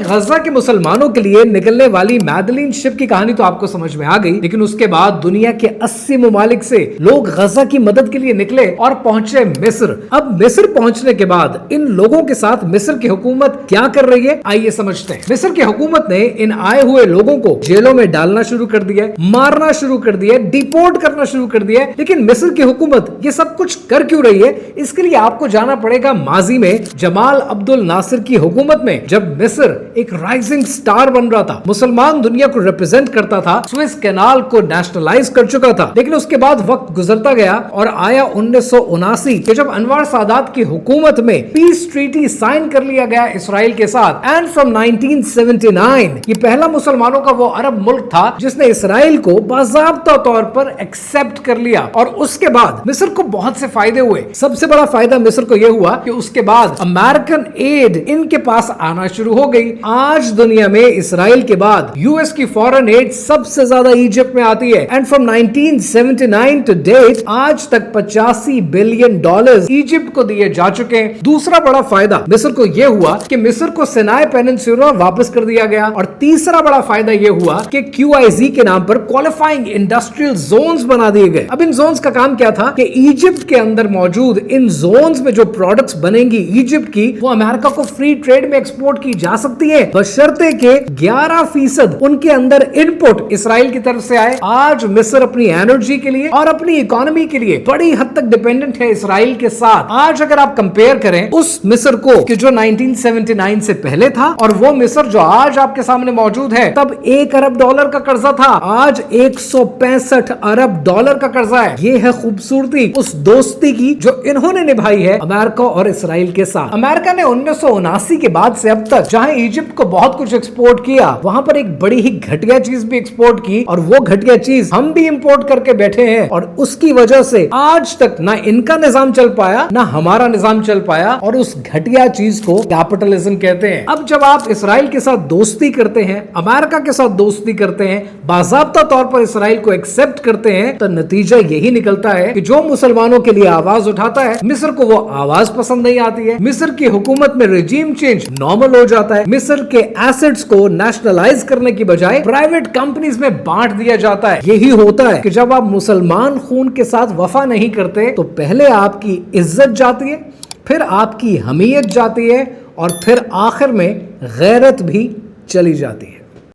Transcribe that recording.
गजा के मुसलमानों के लिए निकलने वाली मैडलिन शिप की कहानी तो आपको समझ में आ गई, लेकिन उसके बाद दुनिया के 80 ममालिक से लोग गजा की मदद के लिए निकले और पहुंचे मिस्र। अब मिस्र पहुंचने के बाद इन लोगों के साथ मिस्र की हुकूमत क्या कर रही है, आइए समझते हैं। मिस्र की हुकूमत ने इन आए हुए लोगों को जेलों में डालना शुरू कर दिया, मारना शुरू कर दिया, डिपोर्ट करना शुरू कर दिया। लेकिन मिस्र की हुकूमत ये सब कुछ कर क्यों रही है, इसके लिए आपको जाना पड़ेगा माजी में जमाल अब्दुल नासिर की हुकूमत में, जब मिस्र एक राइजिंग स्टार बन रहा था, मुसलमान दुनिया को रिप्रेजेंट करता था, सुएज कैनाल को नेशनलाइज कर चुका था। लेकिन उसके बाद वक्त गुजरता गया और आया 1979 के जब अनवर सादात की हुकूमत में पीस ट्रीटी साइन कर लिया गया इसराइल के साथ। एंड फ्रॉम 1979 ये पहला मुसलमानों का वो अरब मुल्क था जिसने इसराइल को बाज़ाब्ता तौर पर एक्सेप्ट कर लिया। और उसके बाद मिस्र को बहुत से फायदे हुए। सबसे बड़ा फायदा मिस्र को यह हुआ कि उसके बाद अमेरिकन एड इनके पास आना शुरू हो गई। आज दुनिया में इसराइल के बाद यूएस की फॉरेन एड सबसे ज्यादा इजिप्ट में आती है। एंड फ्रॉम 1979 टू डेट आज तक $85 बिलियन इजिप्ट को दिए जा चुके हैं। दूसरा बड़ा फायदा मिस्र को यह हुआ कि मिस्र को सिनाई पेनिनसुला वापस कर दिया गया। और तीसरा बड़ा फायदा यह हुआ कि QIZ के नाम पर क्वालिफाइंग इंडस्ट्रियल जोन्स बना दिए गए। अब इन जोन्स का काम क्या था कि इजिप्ट के अंदर मौजूद इन जोन्स में जो प्रोडक्ट्स बनेंगी इजिप्ट की, वो अमेरिका को फ्री ट्रेड में एक्सपोर्ट की जा सकती है, बशर्ते के 11% उनके अंदर इनपुट इसराइल की तरफ से आए। आज मिस्र अपनी एनर्जी के लिए और अपनी इकोनॉमी के लिए बड़ी हद तक डिपेंडेंट है इसराइल के साथ। आज अगर आप कंपेयर करें उस मिस्र को कि जो 1979 से पहले था और वो मिस्र जो आज आपके सामने मौजूद है, तब $1 अरब का कर्जा था, आज $165 अरब का कर्जा है। ये है खूबसूरती उस दोस्ती की जो इन्होंने निभाई है अमेरिका और इसराइल के साथ। अमेरिका ने 1979 के बाद से अब तक जहां इजिप्ट को बहुत कुछ एक्सपोर्ट किया, वहां पर एक बड़ी ही घटिया चीज भी एक्सपोर्ट की, और वो घटिया चीज हम भी इंपोर्ट करके बैठे हैं। और उसकी वजह से आज तक ना इनका निजाम चल पाया ना हमारा निजाम चल पाया, और उस घटिया चीज को कैपिटलिज्म कहते हैं। अब जब आप इसराइल के साथ दोस्ती करते हैं, अमेरिका के साथ दोस्ती करते हैं, बाज़ाब्ता तौर पर इसराइल को एक्सेप्ट करते हैं, तो नतीजा यही निकलता है कि जो मुसलमानों के लिए आवाज उठाता है, मिस्र को वो आवाज पसंद नहीं आती है। मिस्र की हुकूमत में रेजिम चेंज नॉर्मल हो जाता है। मिस्र के एसेट्स को नेशनलाइज करने की बजाय प्राइवेट कंपनीज में बांट दिया जाता है। यही होता है कि जब आप मुसलमान खून के साथ वफा नहीं करते तो पहले आपकी इज्जत जाती है, फिर आपकी हमीयत जाती है, और फिर आखिर में गैरत भी चली जाती है।